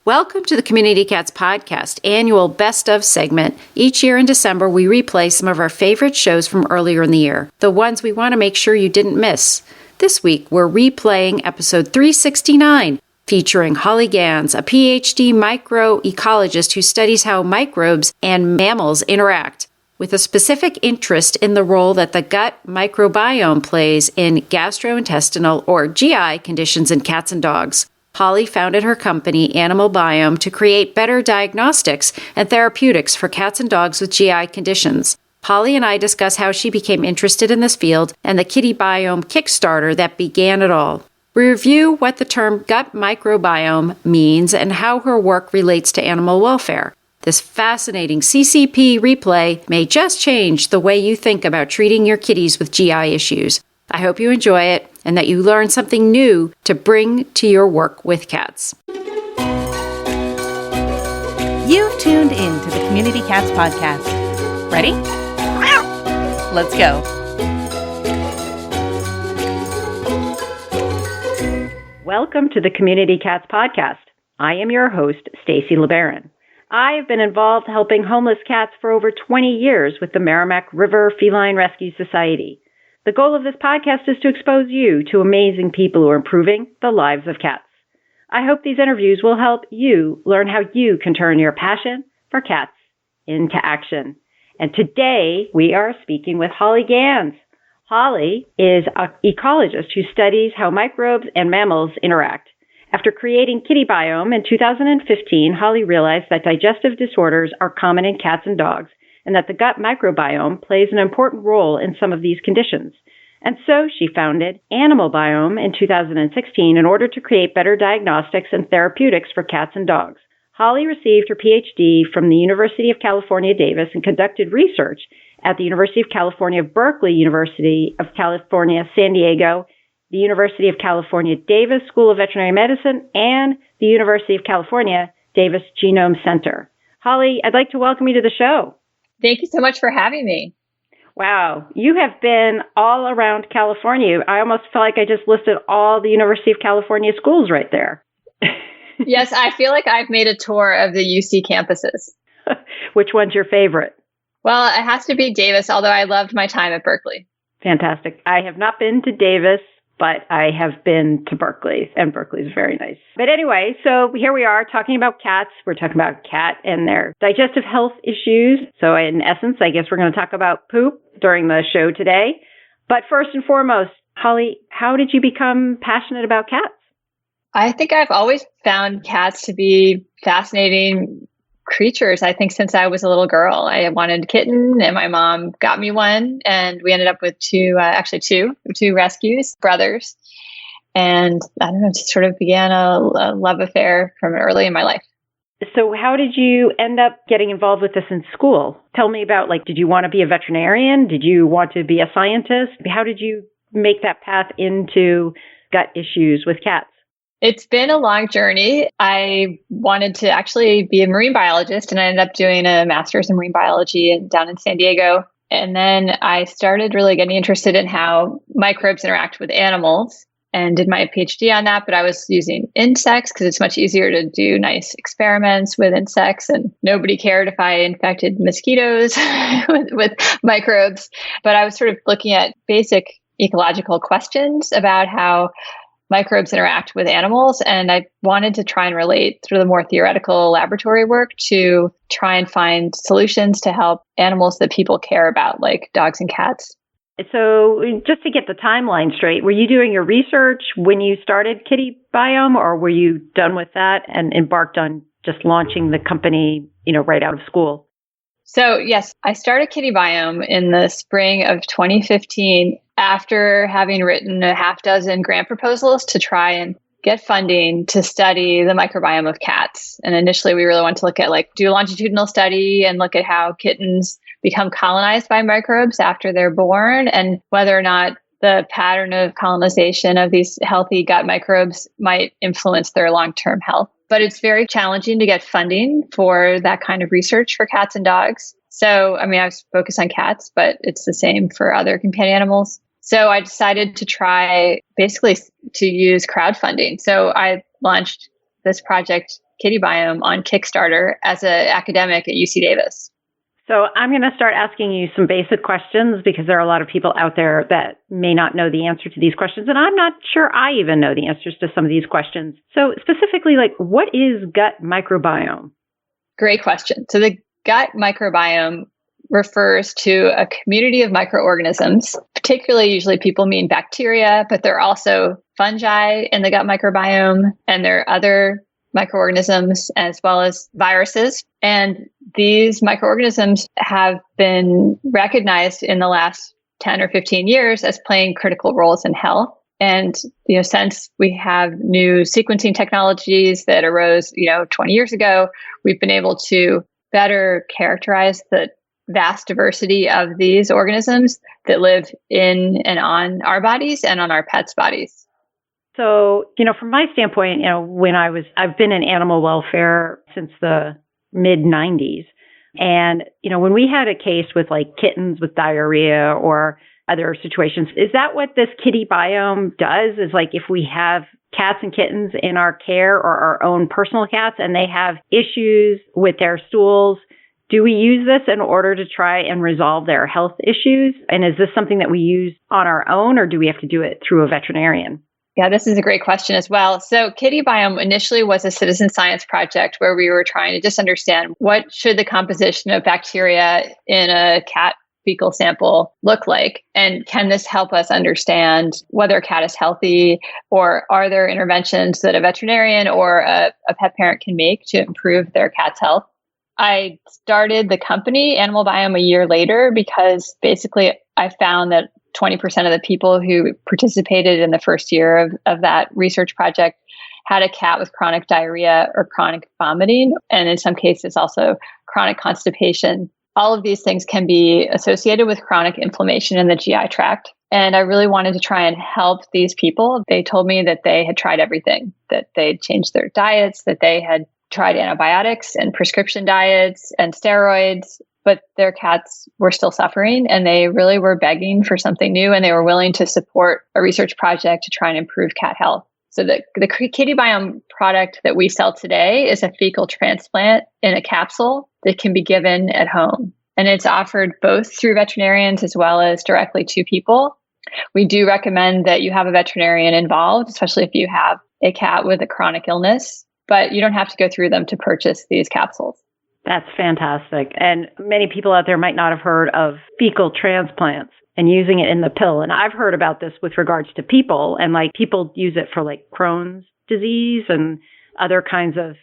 Welcome to the Community Cats Podcast, annual Best Of segment. Each year in December, we replay some of our favorite shows from earlier in the year, the ones we want to make sure you didn't miss. This week, we're replaying episode 369, featuring Holly Ganz, a Ph.D. micro-ecologist who studies how microbes and mammals interact, with a specific interest in the role that the gut microbiome plays in gastrointestinal or GI conditions in cats and dogs. Holly founded her company, Animal Biome, to create better diagnostics and therapeutics for cats and dogs with GI conditions. Holly and I discuss how she became interested in this field and the Kitty Biome Kickstarter that began it all. We review what the term gut microbiome means and how her work relates to animal welfare. This fascinating CCP replay may just change the way you think about treating your kitties with GI issues. I hope you enjoy it and that you learn something new to bring to your work with cats. You've tuned in to the Community Cats Podcast. Ready? Let's go. Welcome to the Community Cats Podcast. I am your host, Stacy LeBaron. I have been involved helping homeless cats for over 20 years with the Merrimack River Feline Rescue Society. The goal of this podcast is to expose you to amazing people who are improving the lives of cats. I hope these interviews will help you learn how you can turn your passion for cats into action. And today we are speaking with Holly Ganz. Holly is an ecologist who studies how microbes and mammals interact. After creating Kitty Biome in 2015, Holly realized that digestive disorders are common in cats and dogs, and that the gut microbiome plays an important role in some of these conditions. And so she founded Animal Biome in 2016 in order to create better diagnostics and therapeutics for cats and dogs. Holly received her Ph.D. from the University of California, Davis, and conducted research at the University of California, Berkeley, University of California, San Diego, the University of California, Davis School of Veterinary Medicine, and the University of California, Davis Genome Center. Holly, I'd like to welcome you to the show. Thank you so much for having me. Wow. You have been all around California. I almost feel like I just listed all the University of California schools right there. Yes, I feel like I've made a tour of the UC campuses. Which one's your favorite? Well, it has to be Davis, although I loved my time at Berkeley. Fantastic. I have not been to Davis, but I have been to Berkeley, and Berkeley is very nice. But anyway, so here we are talking about cats. We're talking about cat and their digestive health issues. So in essence, I guess we're going to talk about poop during the show today. But first and foremost, Holly, how did you become passionate about cats? I think I've always found cats to be fascinating creatures. I think since I was a little girl, I wanted a kitten and my mom got me one, and we ended up with two rescues, brothers. And I don't know, it just sort of began a love affair from early in my life. So how did you end up getting involved with this in school? Tell me about, did you want to be a veterinarian? Did you want to be a scientist? How did you make that path into gut issues with cats? It's been a long journey. I wanted to actually be a marine biologist, and I ended up doing a master's in marine biology down in San Diego. And then I started really getting interested in how microbes interact with animals and did my PhD on that. But I was using insects because it's much easier to do nice experiments with insects, and nobody cared if I infected mosquitoes with microbes. But I was sort of looking at basic ecological questions about how microbes interact with animals. And I wanted to try and relate through the more theoretical laboratory work to try and find solutions to help animals that people care about, like dogs and cats. So just to get the timeline straight, were you doing your research when you started Kitty Biome, or were you done with that and embarked on just launching the company, right out of school? So yes, I started Kitty Biome in the spring of 2015 after having written a half dozen grant proposals to try and get funding to study the microbiome of cats. And initially we really wanted to look at do a longitudinal study and look at how kittens become colonized by microbes after they're born, and whether or not the pattern of colonization of these healthy gut microbes might influence their long-term health. But it's very challenging to get funding for that kind of research for cats and dogs. So, I was focused on cats, but it's the same for other companion animals. So I decided to try basically to use crowdfunding. So I launched this project, Kitty Biome, on Kickstarter as an academic at UC Davis. So I'm going to start asking you some basic questions because there are a lot of people out there that may not know the answer to these questions. And I'm not sure I even know the answers to some of these questions. So specifically, like, what is gut microbiome? Great question. So the gut microbiome refers to a community of microorganisms, particularly usually people mean bacteria, but there are also fungi in the gut microbiome, and there are other microorganisms as well as viruses. And these microorganisms have been recognized in the last 10 or 15 years as playing critical roles in health. And, since we have new sequencing technologies that arose, 20 years ago, we've been able to better characterize the vast diversity of these organisms that live in and on our bodies and on our pets' bodies. So, from my standpoint, I've been in animal welfare since the mid 90s. And, when we had a case with like kittens with diarrhea or other situations, is that what this Kitty Biome does? Is like if we have cats and kittens in our care or our own personal cats and they have issues with their stools, do we use this in order to try and resolve their health issues? And is this something that we use on our own, or do we have to do it through a veterinarian? Yeah, this is a great question as well. So Kitty Biome initially was a citizen science project where we were trying to just understand what should the composition of bacteria in a cat fecal sample look like? And can this help us understand whether a cat is healthy, or are there interventions that a veterinarian or a pet parent can make to improve their cat's health? I started the company Animal Biome a year later because basically I found that 20% of the people who participated in the first year of that research project had a cat with chronic diarrhea or chronic vomiting, and in some cases also chronic constipation. All of these things can be associated with chronic inflammation in the GI tract. And I really wanted to try and help these people. They told me that they had tried everything, that they'd changed their diets, that they had tried antibiotics and prescription diets and steroids, but their cats were still suffering, and they really were begging for something new, and they were willing to support a research project to try and improve cat health. So the Kitty Biome product that we sell today is a fecal transplant in a capsule that can be given at home. And it's offered both through veterinarians as well as directly to people. We do recommend that you have a veterinarian involved, especially if you have a cat with a chronic illness, but you don't have to go through them to purchase these capsules. That's fantastic. And many people out there might not have heard of fecal transplants and using it in the pill. And I've heard about this with regards to people, and like people use it for like Crohn's disease and other kinds of,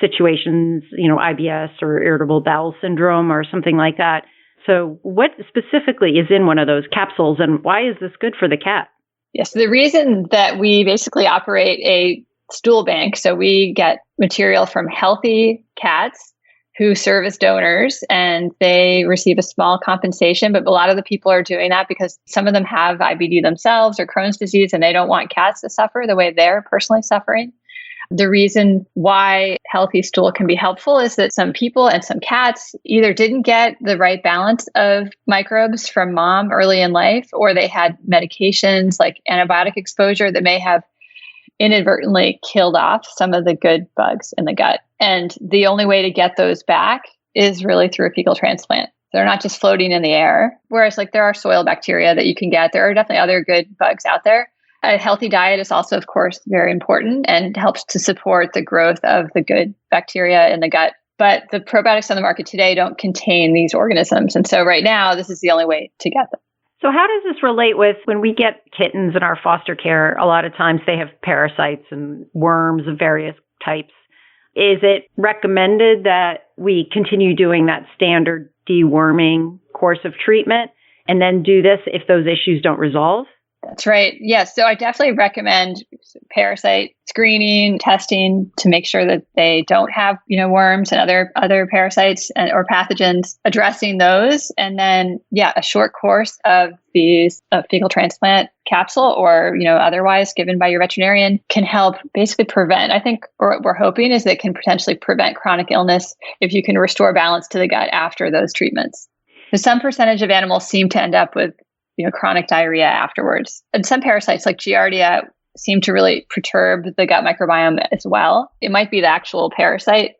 situations, IBS or irritable bowel syndrome or something like that. So what specifically is in one of those capsules, and why is this good for the cat? Yes, the reason that we basically operate a stool bank, so we get material from healthy cats who serve as donors, and they receive a small compensation. But a lot of the people are doing that because some of them have IBD themselves or Crohn's disease, and they don't want cats to suffer the way they're personally suffering. The reason why healthy stool can be helpful is that some people and some cats either didn't get the right balance of microbes from mom early in life, or they had medications like antibiotic exposure that may have inadvertently killed off some of the good bugs in the gut. And the only way to get those back is really through a fecal transplant. They're not just floating in the air. Whereas like there are soil bacteria that you can get. There are definitely other good bugs out there. A healthy diet is also, of course, very important and helps to support the growth of the good bacteria in the gut. But the probiotics on the market today don't contain these organisms. And so right now, this is the only way to get them. So how does this relate with when we get kittens in our foster care? A lot of times they have parasites and worms of various types. Is it recommended that we continue doing that standard deworming course of treatment and then do this if those issues don't resolve? That's right. Yes. So I definitely recommend parasite screening, testing to make sure that they don't have, worms and other parasites or pathogens, addressing those. And then, a short course of these fecal transplant capsule or, otherwise given by your veterinarian can help basically prevent. I think what we're hoping is that it can potentially prevent chronic illness if you can restore balance to the gut after those treatments. So some percentage of animals seem to end up with chronic diarrhea afterwards. And some parasites like Giardia, seem to really perturb the gut microbiome as well. It might be the actual parasite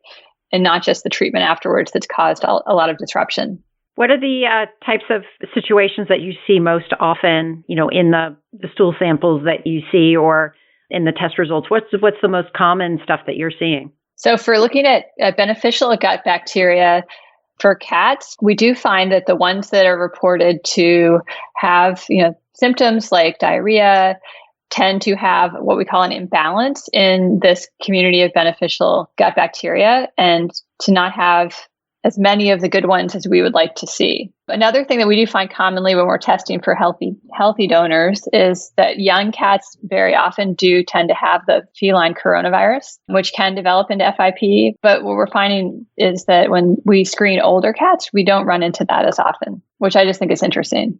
and not just the treatment afterwards that's caused a lot of disruption. What are the types of situations that you see most often, in the stool samples that you see or in the test results? What's the most common stuff that you're seeing? So for looking at beneficial gut bacteria for cats, we do find that the ones that are reported to have, symptoms like diarrhea tend to have what we call an imbalance in this community of beneficial gut bacteria and to not have as many of the good ones as we would like to see. Another thing that we do find commonly when we're testing for healthy donors is that young cats very often do tend to have the feline coronavirus, which can develop into FIP. But what we're finding is that when we screen older cats, we don't run into that as often, which I just think is interesting.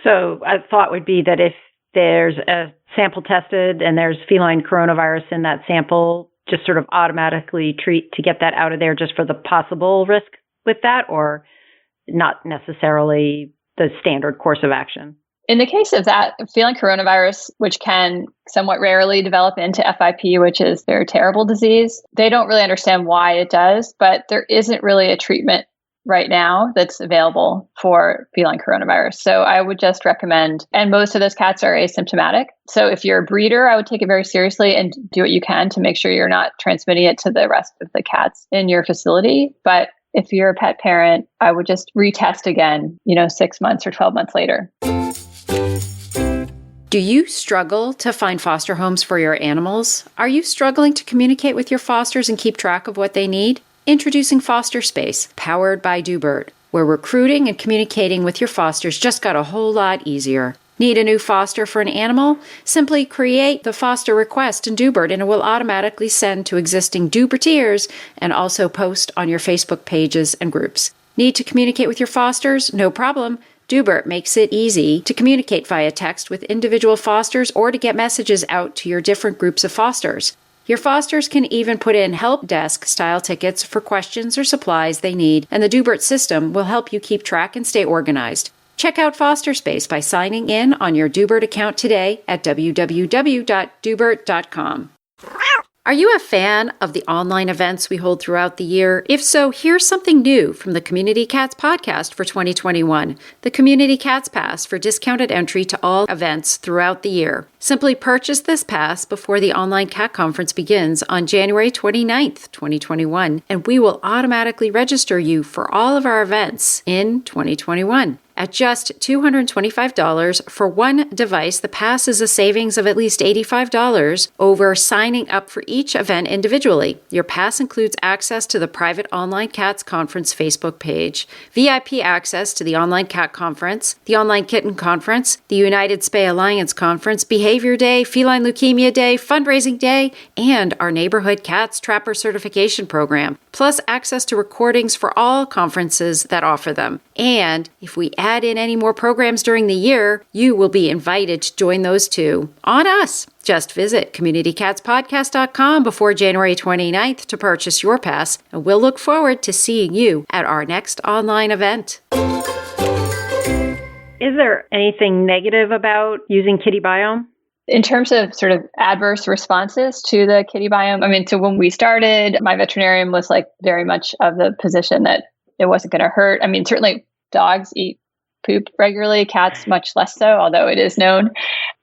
So a thought would be that if there's a sample tested and there's feline coronavirus in that sample, just sort of automatically treat to get that out of there just for the possible risk with that, or not necessarily the standard course of action? In the case of that feline coronavirus, which can somewhat rarely develop into FIP, which is their terrible disease, they don't really understand why it does, but there isn't really a treatment right now that's available for feline coronavirus. So I would just recommend, and most of those cats are asymptomatic. So if you're a breeder, I would take it very seriously and do what you can to make sure you're not transmitting it to the rest of the cats in your facility. But if you're a pet parent, I would just retest again, 6 months or 12 months later. Do you struggle to find foster homes for your animals? Are you struggling to communicate with your fosters and keep track of what they need? Introducing Foster Space, powered by Dubert, where recruiting and communicating with your fosters just got a whole lot easier. Need a new foster for an animal? Simply create the foster request in Dubert and it will automatically send to existing Dubertiers and also post on your Facebook pages and groups. Need to communicate with your fosters? No problem. Dubert makes it easy to communicate via text with individual fosters or to get messages out to your different groups of fosters. Your fosters can even put in help desk style tickets for questions or supplies they need, and the Dubert system will help you keep track and stay organized. Check out Foster Space by signing in on your Dubert account today at www.dubert.com. Are you a fan of the online events we hold throughout the year? If so, here's something new from the Community Cats podcast for 2021, the Community Cats Pass for discounted entry to all events throughout the year. Simply purchase this pass before the online cat conference begins on January 29th, 2021, and we will automatically register you for all of our events in 2021. At just $225 for one device, the pass is a savings of at least $85 over signing up for each event individually. Your pass includes access to the private Online Cats Conference Facebook page, VIP access to the Online Cat Conference, the Online Kitten Conference, the United Spay Alliance Conference, Behavior Day, Feline Leukemia Day, Fundraising Day, and our Neighborhood Cats Trapper Certification Program, plus access to recordings for all conferences that offer them. And if we add in any more programs during the year, you will be invited to join those too. On us! Just visit communitycatspodcast.com before January 29th to purchase your pass, and we'll look forward to seeing you at our next online event. Is there anything negative about using Kitty Biome? In terms of sort of adverse responses to the Kitty Biome, so when we started, my veterinarian was very much of the position that it wasn't going to hurt. Certainly dogs eat poop regularly, cats much less so, although it is known.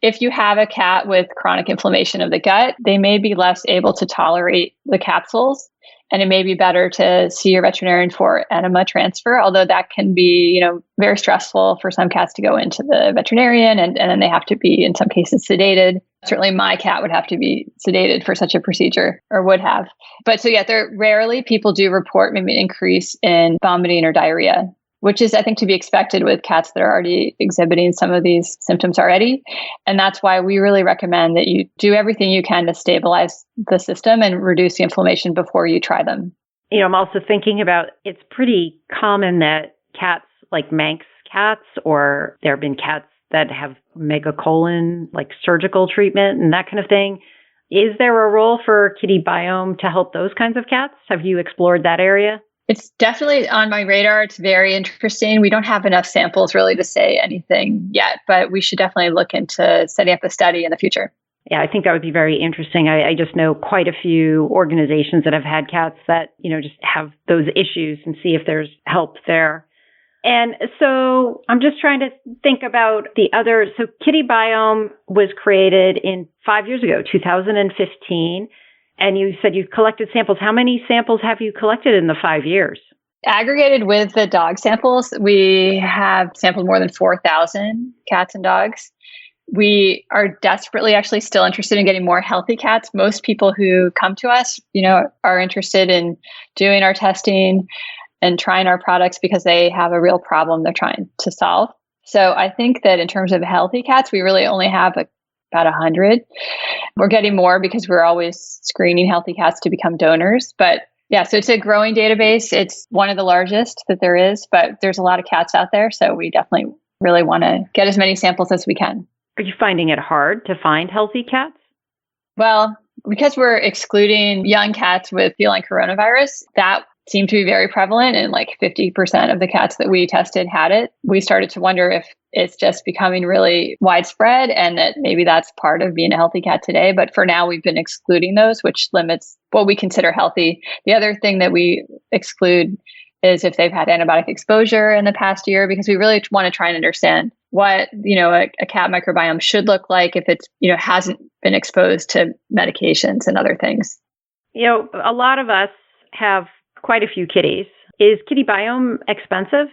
If you have a cat with chronic inflammation of the gut, they may be less able to tolerate the capsules, and it may be better to see your veterinarian for enema transfer, although that can be, very stressful for some cats to go into the veterinarian, and then they have to be, in some cases, sedated. Certainly my cat would have to be sedated for such a procedure, or would have. But so there rarely people do report maybe an increase in vomiting or diarrhea, which is, I think, to be expected with cats that are already exhibiting some of these symptoms already. And that's why we really recommend that you do everything you can to stabilize the system and reduce the inflammation before you try them. I'm also thinking about, it's pretty common that cats like Manx cats, or there have been cats that have Megacolon, like surgical treatment and that kind of thing. Is there a role for Kitty Biome to help those kinds of cats? Have you explored that area? It's definitely on my radar. It's very interesting. We don't have enough samples really to say anything yet, but we should definitely look into setting up a study in the future. Yeah, I think that would be very interesting. I just know quite a few organizations that have had cats that, just have those issues and see if there's help there. And so I'm just trying to think about the other. So Kitty Biome was created 5 years ago, 2015. And you said you collected samples. How many samples have you collected in the 5 years? Aggregated with the dog samples, we have sampled more than 4,000 cats and dogs. We are desperately actually still interested in getting more healthy cats. Most people who come to us, are interested in doing our testing and trying our products because they have a real problem they're trying to solve. So I think that in terms of healthy cats, we really only have about 100. We're getting more because we're always screening healthy cats to become donors. But yeah, so it's a growing database. It's one of the largest that there is, but there's a lot of cats out there. So we definitely really want to get as many samples as we can. Are you finding it hard to find healthy cats? Well, because we're excluding young cats with feline coronavirus, that seemed to be very prevalent, and like 50% of the cats that we tested had it. We started to wonder if it's just becoming really widespread and that maybe that's part of being a healthy cat today. But for now, we've been excluding those, which limits what we consider healthy. The other thing that we exclude is if they've had antibiotic exposure in the past year, because we really want to try and understand what, a cat microbiome should look like if it's, hasn't been exposed to medications and other things. A lot of us have quite a few kitties. Is Kitty Biome expensive?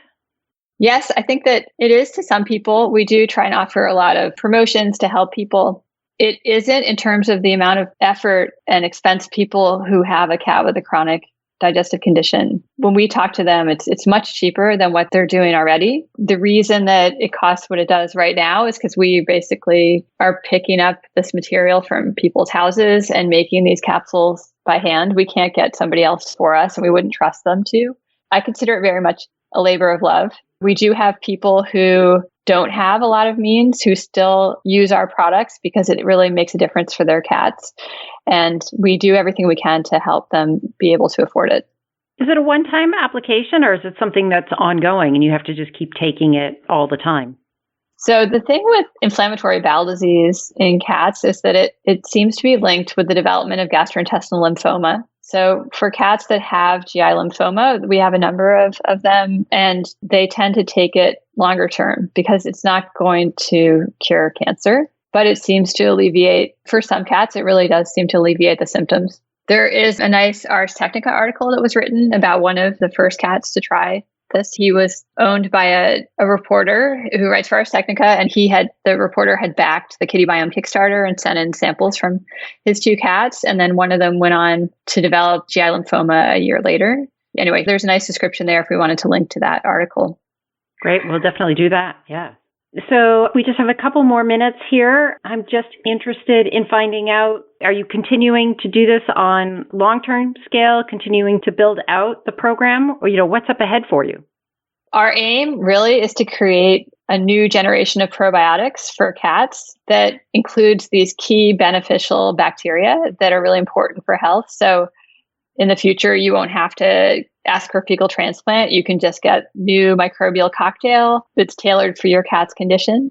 Yes, I think that it is to some people. We do try and offer a lot of promotions to help people. It isn't in terms of the amount of effort and expense people who have a cat with a chronic digestive condition. When we talk to them, it's much cheaper than what they're doing already. The reason that it costs what it does right now is because we basically are picking up this material from people's houses and making these capsules by hand. We can't get somebody else for us, and we wouldn't trust them to. I consider it very much a labor of love. We do have people who don't have a lot of means who still use our products because it really makes a difference for their cats. And we do everything we can to help them be able to afford it. Is it a one-time application, or is it something that's ongoing and you have to just keep taking it all the time? So the thing with inflammatory bowel disease in cats is that it seems to be linked with the development of gastrointestinal lymphoma. So for cats that have GI lymphoma, we have a number of them, and they tend to take it longer term because it's not going to cure cancer, but it seems to alleviate, for some cats, it really does seem to alleviate the symptoms. There is a nice Ars Technica article that was written about one of the first cats to try this. He was owned by a reporter who writes for Ars Technica, and the reporter had backed the Kitty Biome Kickstarter and sent in samples from his two cats. And then one of them went on to develop GI lymphoma a year later. Anyway, there's a nice description there if we wanted to link to that article. Great. We'll definitely do that. Yeah. So we just have a couple more minutes here. I'm just interested in finding out, are you continuing to do this on long-term scale, continuing to build out the program, or, what's up ahead for you? Our aim really is to create a new generation of probiotics for cats that includes these key beneficial bacteria that are really important for health. So in the future, you won't have to ask for fecal transplant. You can just get new microbial cocktail that's tailored for your cat's condition,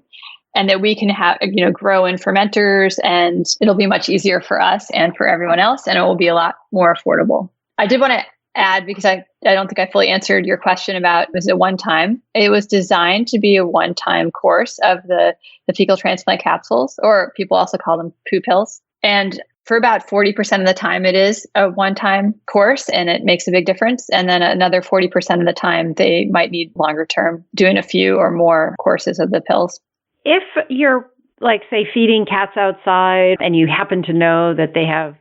and that we can have, grow in fermenters, and it'll be much easier for us and for everyone else, and it will be a lot more affordable. I did want to add, because I don't think I fully answered your question about, was it one time? It was designed to be a one-time course of the fecal transplant capsules, or people also call them poo pills. And for about 40% of the time, it is a one-time course, and it makes a big difference. And then another 40% of the time, they might need longer term, doing a few or more courses of the pills. If you're, say, feeding cats outside and you happen to know that they have,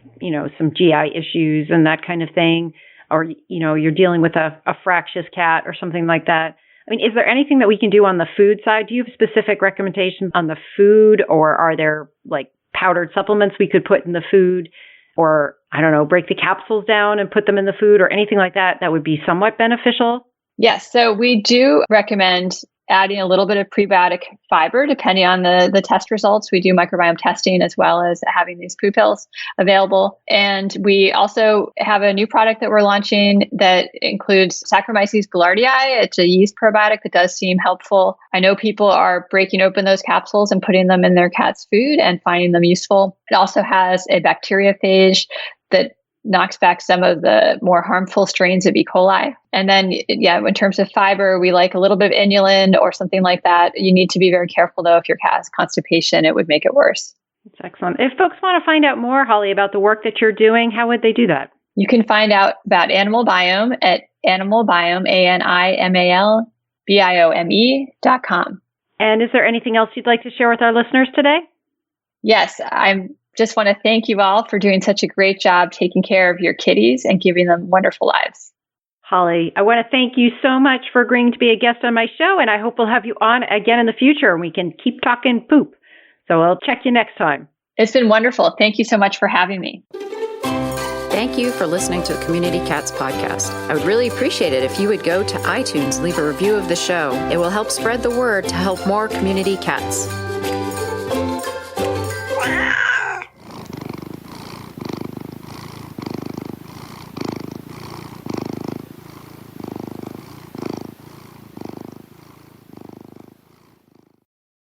some GI issues and that kind of thing, or, you're dealing with a fractious cat or something like that, is there anything that we can do on the food side? Do you have specific recommendations on the food, or are there, powdered supplements we could put in the food, or, break the capsules down and put them in the food, or anything like that that would be somewhat beneficial? Yes. So we do recommend adding a little bit of prebiotic fiber, depending on the test results. We do microbiome testing as well as having these poo pills available. And we also have a new product that we're launching that includes Saccharomyces boulardii. It's a yeast probiotic that does seem helpful. I know people are breaking open those capsules and putting them in their cat's food and finding them useful. It also has a bacteriophage that knocks back some of the more harmful strains of E. coli. And then, in terms of fiber, we like a little bit of inulin or something like that. You need to be very careful, though. If your cat has constipation, it would make it worse. That's excellent. If folks want to find out more, Holly, about the work that you're doing, how would they do that? You can find out about Animal Biome at Animal Biome, ANIMALBIOME.com. And is there anything else you'd like to share with our listeners today? Yes, I just want to thank you all for doing such a great job taking care of your kitties and giving them wonderful lives. Holly, I want to thank you so much for agreeing to be a guest on my show, and I hope we'll have you on again in the future and we can keep talking poop. So I'll check you next time. It's been wonderful. Thank you so much for having me. Thank you for listening to the Community Cats podcast. I would really appreciate it if you would go to iTunes, leave a review of the show. It will help spread the word to help more community cats.